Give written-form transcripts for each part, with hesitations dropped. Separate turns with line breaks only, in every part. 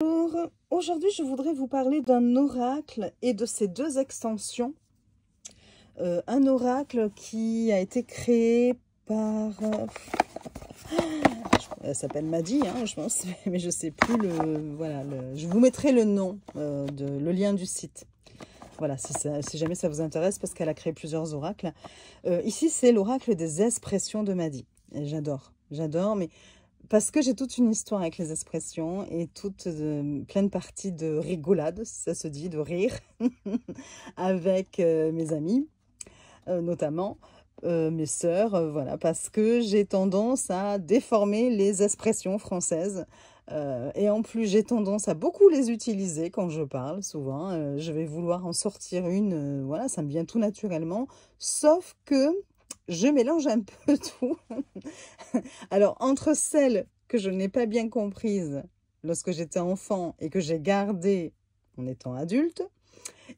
Alors, aujourd'hui, je voudrais vous parler d'un oracle et de ses deux extensions. Un oracle qui a été créé par... elle s'appelle Madi, hein, je pense, mais je sais plus le... Voilà, je vous mettrai le nom, le lien du site. Voilà, si jamais ça vous intéresse, parce qu'elle a créé plusieurs oracles. Ici, c'est l'oracle des expressions de Madi. J'adore, mais... Parce que j'ai toute une histoire avec les expressions et plein de parties de rigolade, si ça se dit, de rire, avec mes amis, notamment mes sœurs, voilà, parce que j'ai tendance à déformer les expressions françaises. Et en plus, j'ai tendance à beaucoup les utiliser quand je parle, souvent. Je vais vouloir en sortir une, voilà, ça me vient tout naturellement, sauf que je mélange un peu tout. Alors, entre celles que je n'ai pas bien comprises lorsque j'étais enfant et que j'ai gardées en étant adulte,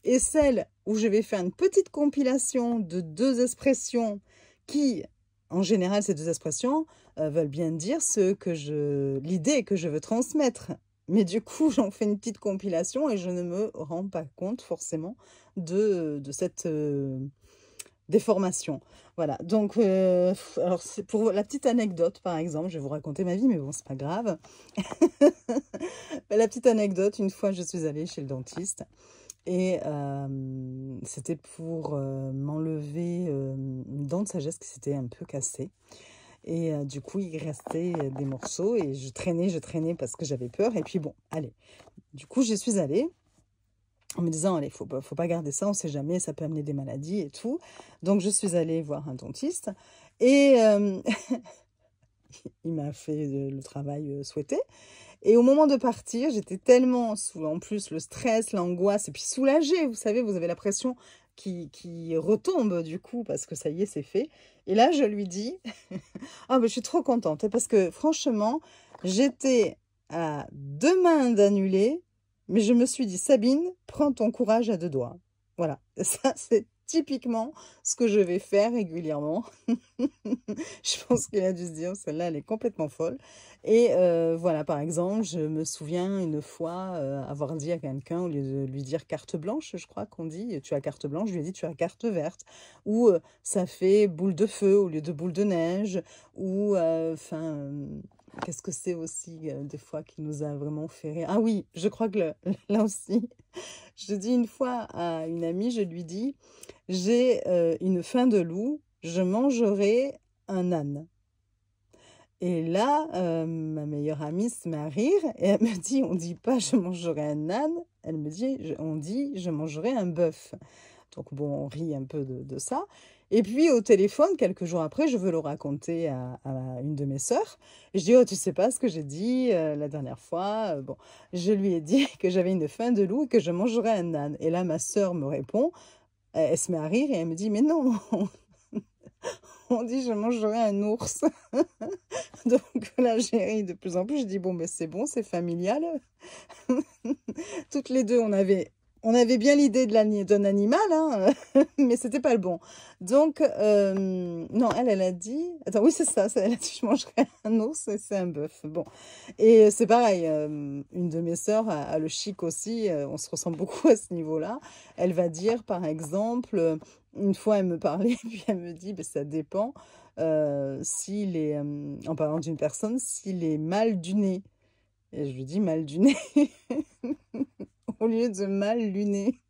et celles où je vais faire une petite compilation de deux expressions qui, en général, ces deux expressions veulent bien dire l'idée que je veux transmettre. Mais du coup, j'en fais une petite compilation et je ne me rends pas compte forcément de cette... des formations. Voilà, donc, alors c'est pour la petite anecdote, par exemple, je vais vous raconter ma vie, mais bon, c'est pas grave. La petite anecdote, une fois, je suis allée chez le dentiste et c'était pour m'enlever une dent de sagesse qui s'était un peu cassée. Et du coup, il restait des morceaux et je traînais parce que j'avais peur. Et puis bon, allez, du coup, j'y suis allée en me disant, allez, faut pas garder ça, on sait jamais, ça peut amener des maladies et tout. Donc, je suis allée voir un dentiste et il m'a fait le travail souhaité. Et au moment de partir, j'étais tellement sous, en plus, le stress, l'angoisse, et puis soulagée, vous savez, vous avez la pression qui retombe du coup, parce que ça y est, c'est fait. Et là, je lui dis, ah, mais je suis trop contente, parce que franchement, j'étais à 2 mains d'annuler, mais je me suis dit, Sabine, prends ton courage à 2 doigts. Voilà, ça c'est typiquement ce que je vais faire régulièrement. Je pense qu'il a dû se dire, celle-là, elle est complètement folle. Et voilà, par exemple, je me souviens une fois avoir dit à quelqu'un, au lieu de lui dire carte blanche, je crois qu'on dit, tu as carte blanche, je lui ai dit, tu as carte verte. Ou ça fait boule de feu au lieu de boule de neige. Ou, enfin... qu'est-ce que c'est aussi, des fois, qui nous a vraiment fait rire? Ah oui, je crois que là aussi, je dis une fois à une amie, je lui dis, j'ai une faim de loup, je mangerai un âne. Et là, ma meilleure amie se met à rire et elle me dit, on dit pas je mangerai un âne, elle me dit, on dit je mangerai un bœuf. Donc bon, on rit un peu de ça. Et puis au téléphone, quelques jours après, je veux le raconter à une de mes sœurs. Et je dis, oh, tu sais pas ce que j'ai dit la dernière fois. Bon, je lui ai dit que j'avais une faim de loup et que je mangerais un âne. Et là, ma sœur me répond, elle se met à rire et elle me dit, mais non, on dit je mangerai un ours. Donc là, j'ai ri de plus en plus. Je dis, bon, mais c'est bon, c'est familial. Toutes les deux, on avait bien l'idée d'un animal, hein, mais c'était pas le bon. Donc, non, elle a dit... Attends, oui, c'est ça, elle a dit, je mangerai un ours et c'est un bœuf. Bon, et c'est pareil, une de mes sœurs a le chic aussi, on se ressemble beaucoup à ce niveau-là. Elle va dire, par exemple, une fois, elle me parlait, puis elle me dit, ben, ça dépend, en parlant d'une personne, s'il est mal du nez. Et je lui dis mal du nez au lieu de mal luné.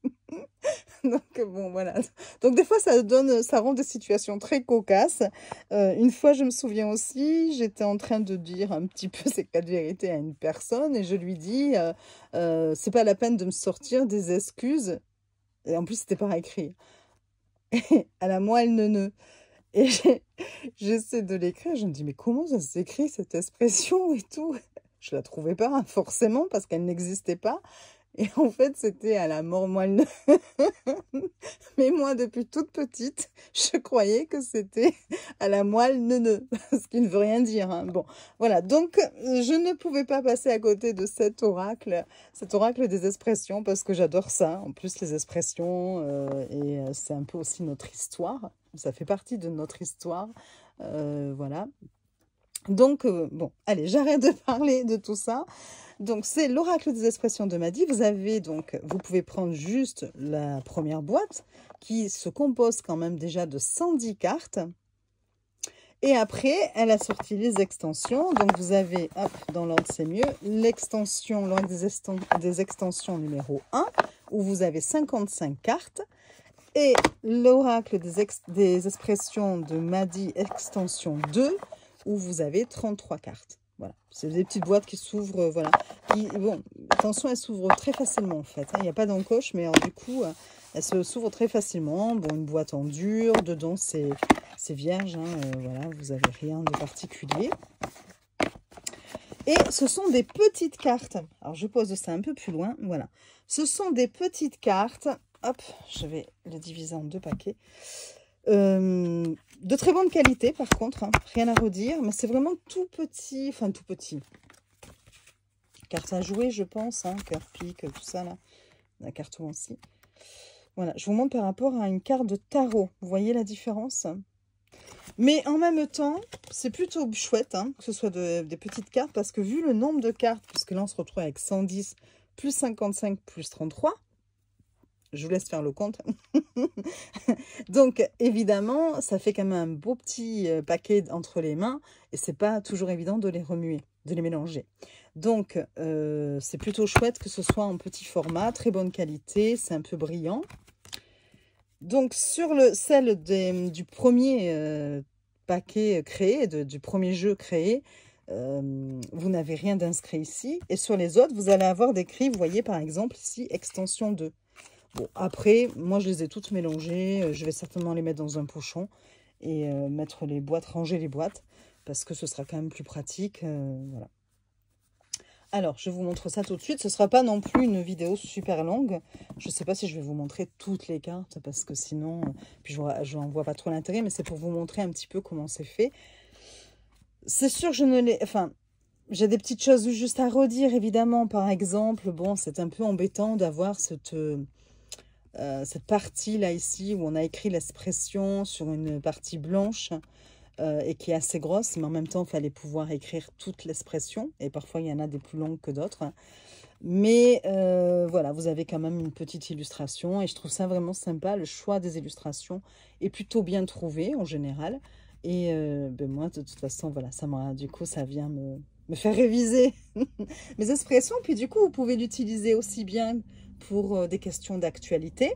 Donc bon, voilà. Donc des fois, ça rend des situations très cocasses. Une fois, je me souviens aussi, j'étais en train de dire un petit peu ces 4 vérités à une personne et je lui dis, c'est pas la peine de me sortir des excuses. Et en plus, c'était par écrit. À la moelle neuneu. Et j'essaie de l'écrire, je me dis, mais comment ça s'écrit cette expression et tout? Je la trouvais pas, hein, forcément, parce qu'elle n'existait pas. Et en fait, c'était à la mort moelle. Mais moi, depuis toute petite, je croyais que c'était à la moelle neuneu, ce qui ne veut rien dire, hein. Bon, voilà. Donc, je ne pouvais pas passer à côté de cet oracle des expressions, parce que j'adore ça. En plus, les expressions, et c'est un peu aussi notre histoire. Ça fait partie de notre histoire. Voilà. Donc, bon, allez, j'arrête de parler de tout ça. Donc, c'est l'oracle des expressions de Maddy. Vous avez donc, vous pouvez prendre juste la première boîte qui se compose quand même déjà de 110 cartes. Et après, elle a sorti les extensions. Donc, vous avez, hop, dans l'ordre, c'est mieux, l'extension, l'oracle des extensions numéro 1, où vous avez 55 cartes. Et l'oracle des expressions de Maddy extension 2, où vous avez 33 cartes. Voilà, c'est des petites boîtes qui s'ouvrent, voilà. Bon, attention, elles s'ouvrent très facilement en fait. Il n'y a pas d'encoche, mais alors, du coup, elles s'ouvrent très facilement. Bon, une boîte en dur, dedans c'est vierge, voilà, vous n'avez rien de particulier. Et ce sont des petites cartes. Alors, je pose ça un peu plus loin, voilà. Ce sont des petites cartes. Hop, je vais les diviser en 2 paquets. De très bonne qualité, par contre, rien à redire. Mais c'est vraiment tout petit, enfin tout petit. Carte à jouer, je pense, cœur pique, tout ça, là. La carte aussi. Voilà, je vous montre par rapport à une carte de tarot. Vous voyez la différence? Mais en même temps, c'est plutôt chouette que ce soit des petites cartes, parce que vu le nombre de cartes, puisque là on se retrouve avec 110, plus 55, plus 33, je vous laisse faire le compte. Donc évidemment, ça fait quand même un beau petit paquet entre les mains, et c'est pas toujours évident de les remuer, de les mélanger. Donc c'est plutôt chouette que ce soit en petit format, très bonne qualité, c'est un peu brillant. Donc, sur celle du premier paquet créé, du premier jeu créé, vous n'avez rien d'inscrit ici. Et sur les autres, vous allez avoir décrit, vous voyez par exemple ici, extension 2. Bon, après, moi je les ai toutes mélangées. Je vais certainement les mettre dans un pochon et mettre les boîtes, ranger les boîtes, parce que ce sera quand même plus pratique. Voilà. Alors, je vous montre ça tout de suite. Ce ne sera pas non plus une vidéo super longue. Je ne sais pas si je vais vous montrer toutes les cartes, parce que sinon, puis je n'en vois pas trop l'intérêt, mais c'est pour vous montrer un petit peu comment c'est fait. C'est sûr que je ne l'ai... Enfin, j'ai des petites choses juste à redire, évidemment. Par exemple, bon, c'est un peu embêtant d'avoir cette partie-là ici, où on a écrit l'expression sur une partie blanche. Et qui est assez grosse, mais en même temps, il fallait pouvoir écrire toute l'expression. Et parfois, il y en a des plus longues que d'autres. Mais voilà, vous avez quand même une petite illustration. Et je trouve ça vraiment sympa. Le choix des illustrations est plutôt bien trouvé, en général. Et ben moi, de toute façon, voilà, du coup, ça vient me faire réviser mes expressions. Puis du coup, vous pouvez l'utiliser aussi bien pour des questions d'actualité,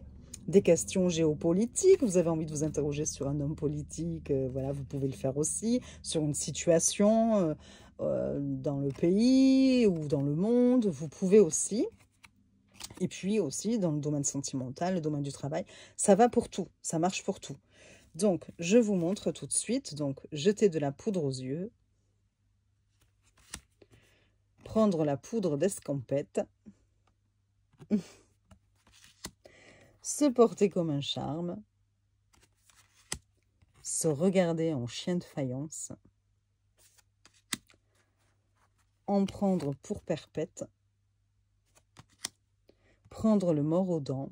des questions géopolitiques, vous avez envie de vous interroger sur un homme politique, voilà, vous pouvez le faire aussi, sur une situation dans le pays ou dans le monde, vous pouvez aussi. Et puis aussi dans le domaine sentimental, le domaine du travail, ça va pour tout, ça marche pour tout. Donc, je vous montre tout de suite, donc jeter de la poudre aux yeux, prendre la poudre d'escampette, se porter comme un charme, se regarder en chien de faïence, en prendre pour perpète, prendre le mort aux dents,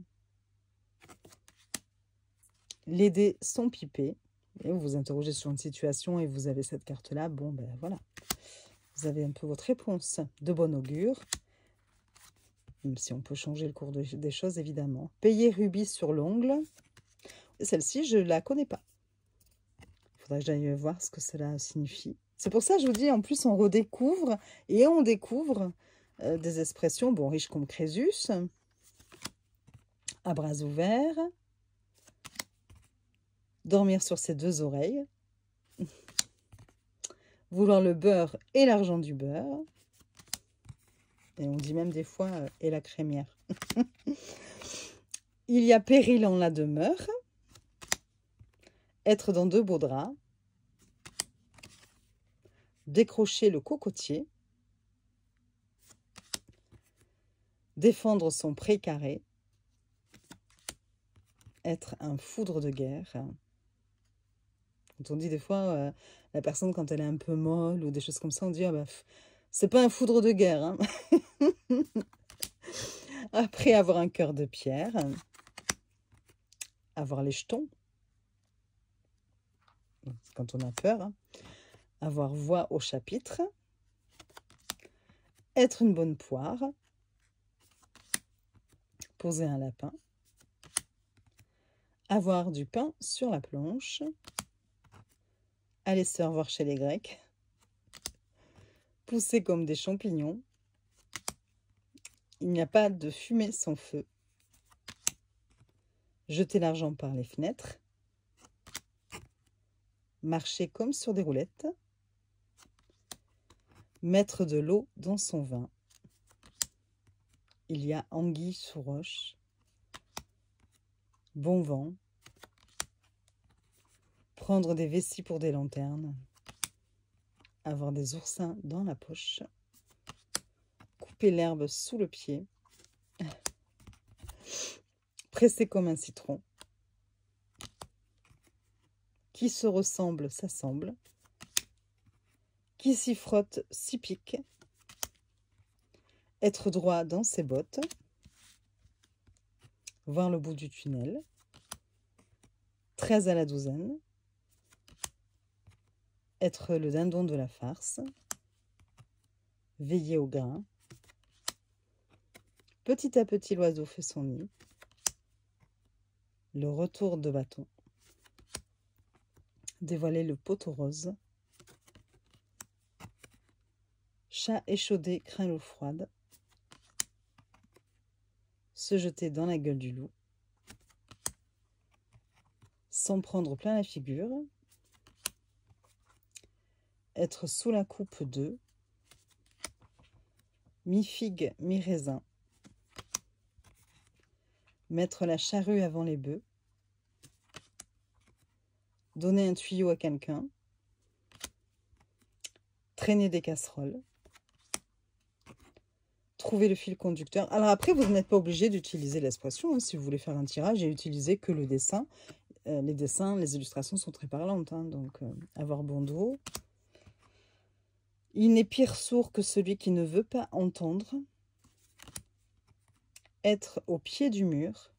les dés sont pipés, et vous vous interrogez sur une situation et vous avez cette carte-là, bon ben voilà, vous avez un peu votre réponse de bon augure, même si on peut changer le cours des choses évidemment. Payer rubis sur l'ongle, celle-ci je ne la connais pas. Il faudrait que j'aille voir ce que cela signifie. C'est pour ça que je vous dis, en plus, on redécouvre et on découvre des expressions, bon, riches comme Crésus, à bras ouverts, dormir sur ses 2 oreilles, vouloir le beurre et l'argent du beurre, et on dit même des fois, et la crémière. Il y a péril en la demeure, être dans 2 beaux draps, décrocher le cocotier, défendre son pré carré, être un foudre de guerre. Quand on dit des fois, la personne quand elle est un peu molle ou des choses comme ça, on dit, ah bah, c'est pas un foudre de guerre. Après, avoir un cœur de pierre, avoir les jetons, quand on a peur, avoir voix au chapitre, être une bonne poire, poser un lapin, avoir du pain sur la planche, aller se revoir chez les Grecs, pousser comme des champignons, il n'y a pas de fumée sans feu, jeter l'argent par les fenêtres, marcher comme sur des roulettes, mettre de l'eau dans son vin, il y a anguille sous roche, bon vent, prendre des vessies pour des lanternes, avoir des oursins dans la poche, couper l'herbe sous le pied, presser comme un citron, qui se ressemble s'assemble, qui s'y frotte s'y pique, être droit dans ses bottes, voir le bout du tunnel, 13 à la douzaine, être le dindon de la farce, veiller au grain, petit à petit l'oiseau fait son nid, le retour de bâton, dévoiler le pot rose, chat échaudé craint l'eau froide, se jeter dans la gueule du loup, s'en prendre plein la figure, être sous la coupe de, mi-figue, mi-raisin, mettre la charrue avant les bœufs, donner un tuyau à quelqu'un, traîner des casseroles, trouver le fil conducteur. Alors après, vous n'êtes pas obligé d'utiliser l'expression. Hein. Si vous voulez faire un tirage, j'ai utilisé que le dessin. Les dessins, les illustrations sont très parlantes. Hein, donc, avoir bon dos. Il n'est pire sourd que celui qui ne veut pas entendre. Être au pied du mur.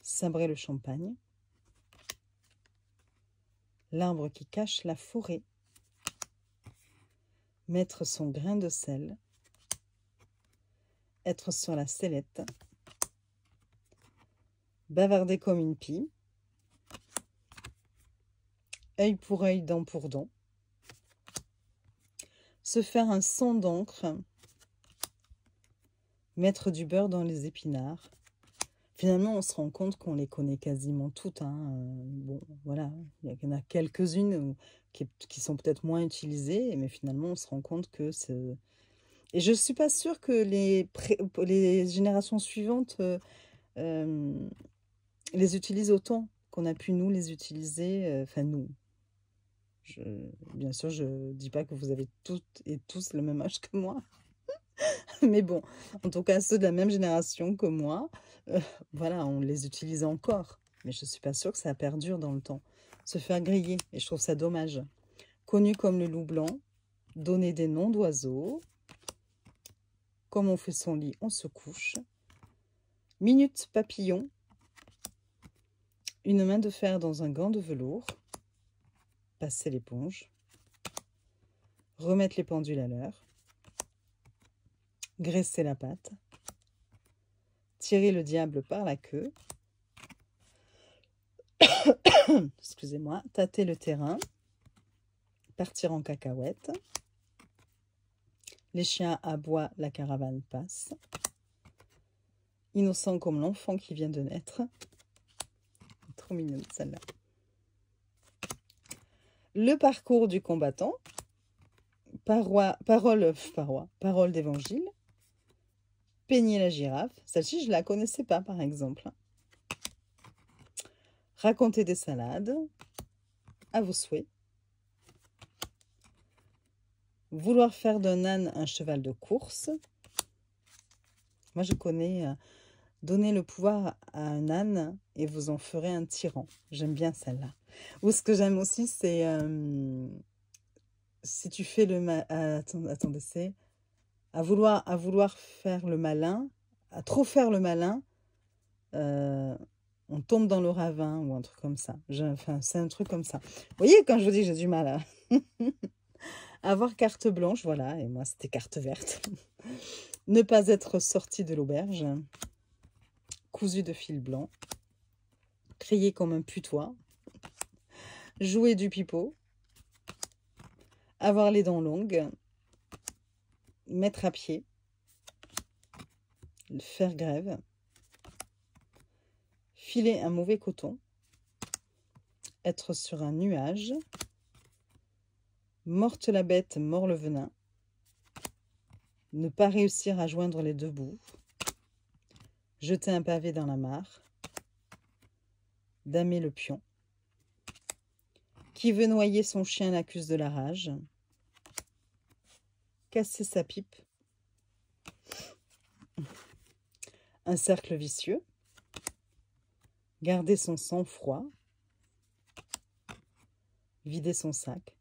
Sabrer le champagne. L'arbre qui cache la forêt. Mettre son grain de sel. Être sur la sellette. Bavarder comme une pie. Œil pour œil, dent pour dent. Se faire un son d'encre. Mettre du beurre dans les épinards. Finalement, on se rend compte qu'on les connaît quasiment toutes. Hein. Bon, voilà, il y en a quelques-unes qui sont peut-être moins utilisées, mais finalement, on se rend compte que c'est... Et je ne suis pas sûre que les générations suivantes les utilisent autant qu'on a pu nous les utiliser. Enfin, nous. Bien sûr, je ne dis pas que vous avez toutes et tous le même âge que moi. Mais bon, en tout cas, ceux de la même génération que moi, voilà, on les utilise encore. Mais je ne suis pas sûre que ça perdure dans le temps. Se faire griller, et je trouve ça dommage. Connu comme le loup blanc, donner des noms d'oiseaux. Comme on fait son lit, on se couche. Minute papillon. Une main de fer dans un gant de velours. Passer l'éponge. Remettre les pendules à l'heure. Graisser la pâte. Tirer le diable par la queue. Excusez-moi. Tâter le terrain. Partir en cacahuète. Les chiens aboient, la caravane passe. Innocent comme l'enfant qui vient de naître. Trop mignonne celle-là. Le parcours du combattant. Parole d'évangile. Peigner la girafe. Celle-ci, je ne la connaissais pas, par exemple. Raconter des salades. À vos souhaits. Vouloir faire d'un âne un cheval de course. Moi, je connais donner le pouvoir à un âne et vous en ferez un tyran. J'aime bien celle-là. Ou ce que j'aime aussi, c'est si tu fais le mal... attendez, c'est à vouloir faire le malin, à trop faire le malin, on tombe dans le ravin ou un truc comme ça. Enfin, c'est un truc comme ça. Vous voyez, quand je vous dis que j'ai du mal à avoir carte blanche, voilà, et moi c'était carte verte. Ne pas être sorti de l'auberge, cousu de fil blanc, crier comme un putois, jouer du pipeau, avoir les dents longues, mettre à pied, faire grève, filer un mauvais coton, être sur un nuage, morte la bête, mort le venin, ne pas réussir à joindre les deux bouts, jeter un pavé dans la mare, damer le pion, qui veut noyer son chien l'accuse de la rage, casser sa pipe, un cercle vicieux, garder son sang-froid, vider son sac,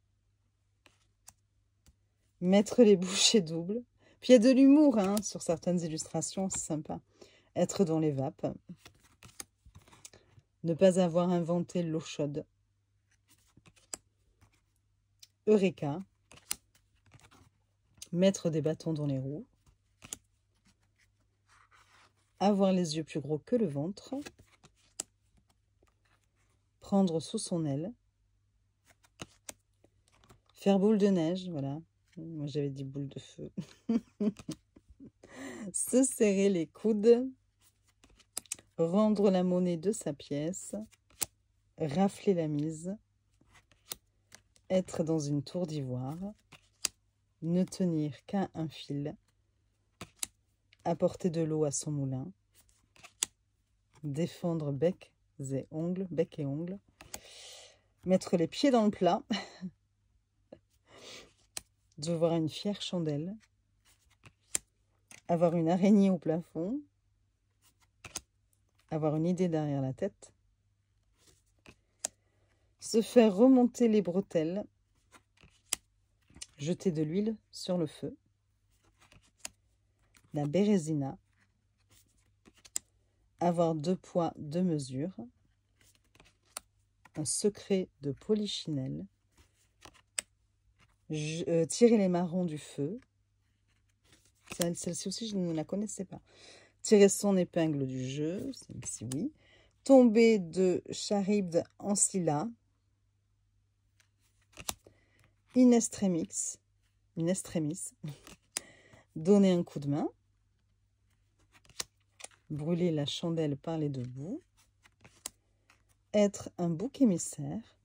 mettre les bouchées doubles. Puis il y a de l'humour hein, sur certaines illustrations, c'est sympa. Être dans les vapes. Ne pas avoir inventé l'eau chaude. Eureka. Mettre des bâtons dans les roues. Avoir les yeux plus gros que le ventre. Prendre sous son aile. Faire boule de neige, voilà. Moi, j'avais dit boule de feu. Se serrer les coudes. Rendre la monnaie de sa pièce. Rafler la mise. Être dans une tour d'ivoire. Ne tenir qu'à un fil. Apporter de l'eau à son moulin. Défendre bec et ongles. Mettre les pieds dans le plat. De voir une fière chandelle, avoir une araignée au plafond, avoir une idée derrière la tête, se faire remonter les bretelles, jeter de l'huile sur le feu, la bérésina, avoir 2 poids, 2 mesures, un secret de polichinelle, tirer les marrons du feu. Celle-ci aussi, je ne la connaissais pas. Tirer son épingle du jeu. Celle-ci, oui. Tomber de charybde en scylla. In extremis. Donner un coup de main. Brûler la chandelle par les 2 bouts. Être un bouc émissaire.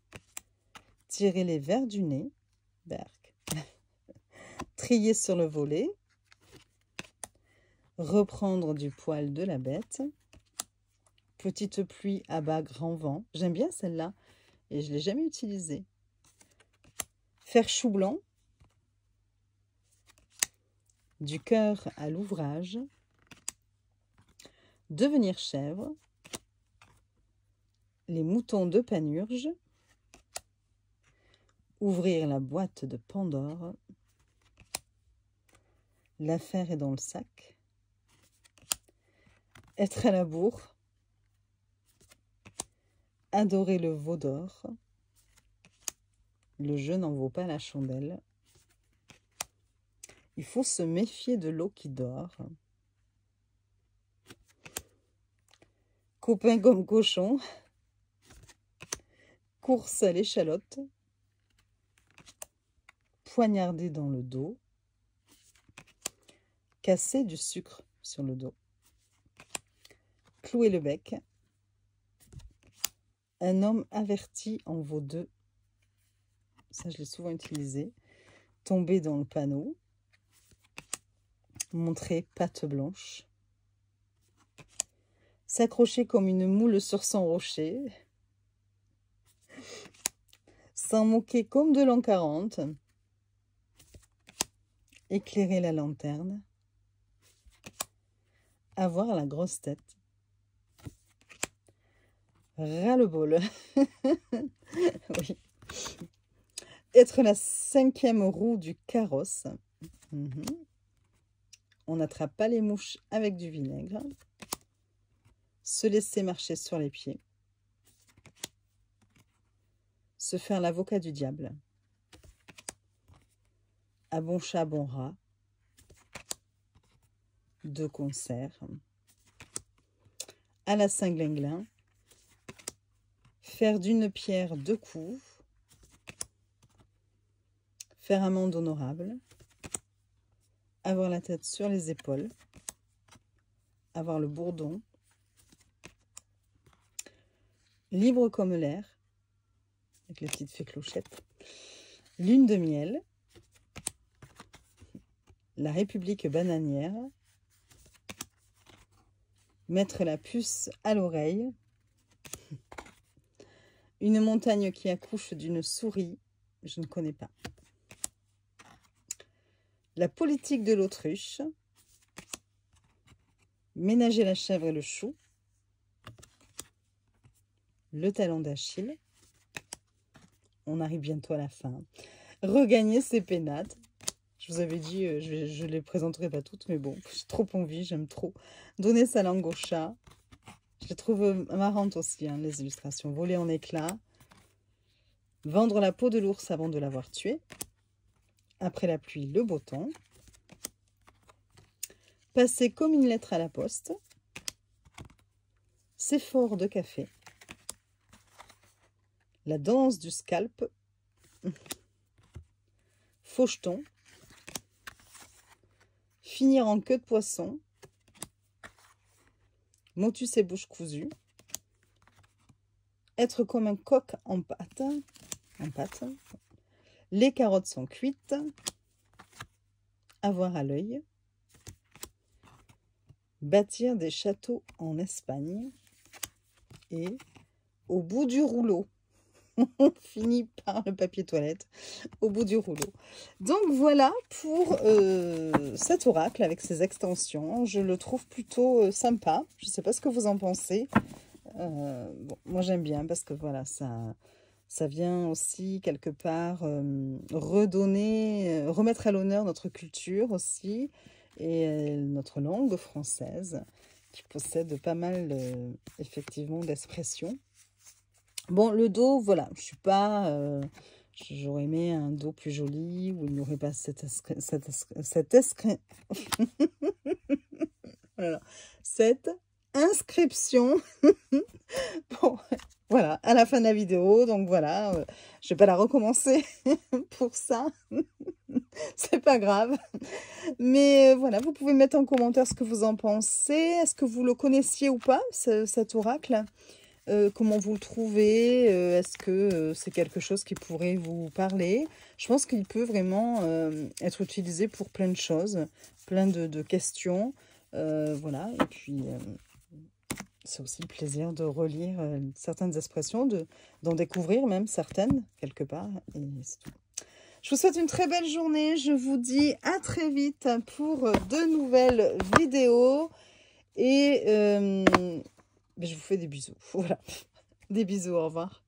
Tirer les vers du nez. Trier sur le volet, reprendre du poil de la bête, petite pluie à bas grand vent, j'aime bien celle-là et je ne l'ai jamais utilisée, faire chou blanc, du cœur à l'ouvrage, devenir chèvre, les moutons de Panurge, ouvrir la boîte de Pandore. L'affaire est dans le sac. Être à la bourre. Adorer le veau d'or. Le jeu n'en vaut pas la chandelle. Il faut se méfier de l'eau qui dort. Copain comme cochon. Course à l'échalote. Poignarder dans le dos. Casser du sucre sur le dos. Clouer le bec. Un homme averti en vaut 2. Ça, je l'ai souvent utilisé. Tomber dans le panneau. Montrer patte blanche. S'accrocher comme une moule sur son rocher. S'en moquer comme de l'an 40. Éclairer la lanterne. Avoir la grosse tête. Ras-le-bol. Oui. Être la 5e roue du carrosse. On n'attrape pas les mouches avec du vinaigre. se laisser marcher sur les pieds, se faire l'avocat du diable, à bon chat, bon rat, de concert, à la Saint-Glinglin, faire d'une pierre deux coups, faire amende honorable, avoir la tête sur les épaules, avoir le bourdon, libre comme l'air, avec les petites fées clochettes, lune de miel, la République bananière, mettre la puce à l'oreille, une montagne qui accouche d'une souris, je ne connais pas, la politique de l'autruche, ménager la chèvre et le chou, le talon d'Achille, on arrive bientôt à la fin, regagner ses pénates. Je vous avais dit, je ne les présenterai pas toutes, mais bon, j'ai trop envie, j'aime trop. Donner sa langue au chat. Je les trouve marrantes aussi, hein, les illustrations. Voler en éclats. Vendre la peau de l'ours avant de l'avoir tué. Après la pluie, le beau temps. Passer comme une lettre à la poste. C'est fort de café. La danse du scalp. Faucheton. Finir en queue de poisson. Motus et bouche cousue. Être comme un coq en pâte. Les carottes sont cuites. Avoir à l'œil. Bâtir des châteaux en Espagne. Et au bout du rouleau. On finit par le papier toilette au bout du rouleau. Donc voilà pour cet oracle avec ses extensions. Je le trouve plutôt sympa. Je ne sais pas ce que vous en pensez. Bon, moi j'aime bien parce que voilà, ça vient aussi quelque part redonner, remettre à l'honneur notre culture aussi et notre langue française qui possède pas mal effectivement d'expressions. Bon, le dos, voilà, je suis pas... j'aurais aimé un dos plus joli, où il n'y aurait pas voilà, cette inscription. Bon, voilà, à la fin de la vidéo, donc voilà, je vais pas la recommencer pour ça. C'est pas grave. Mais voilà, vous pouvez mettre en commentaire ce que vous en pensez. Est-ce que vous le connaissiez ou pas, cet oracle ? Comment vous le trouvez? Est-ce que c'est quelque chose qui pourrait vous parler? Je pense qu'il peut vraiment être utilisé pour plein de choses, plein de questions. Voilà, et puis c'est aussi le plaisir de relire certaines expressions, d'en découvrir même certaines, quelque part. Et c'est tout. Je vous souhaite une très belle journée. Je vous dis à très vite pour de nouvelles vidéos. Et... je vous fais des bisous. Voilà. Des bisous, au revoir.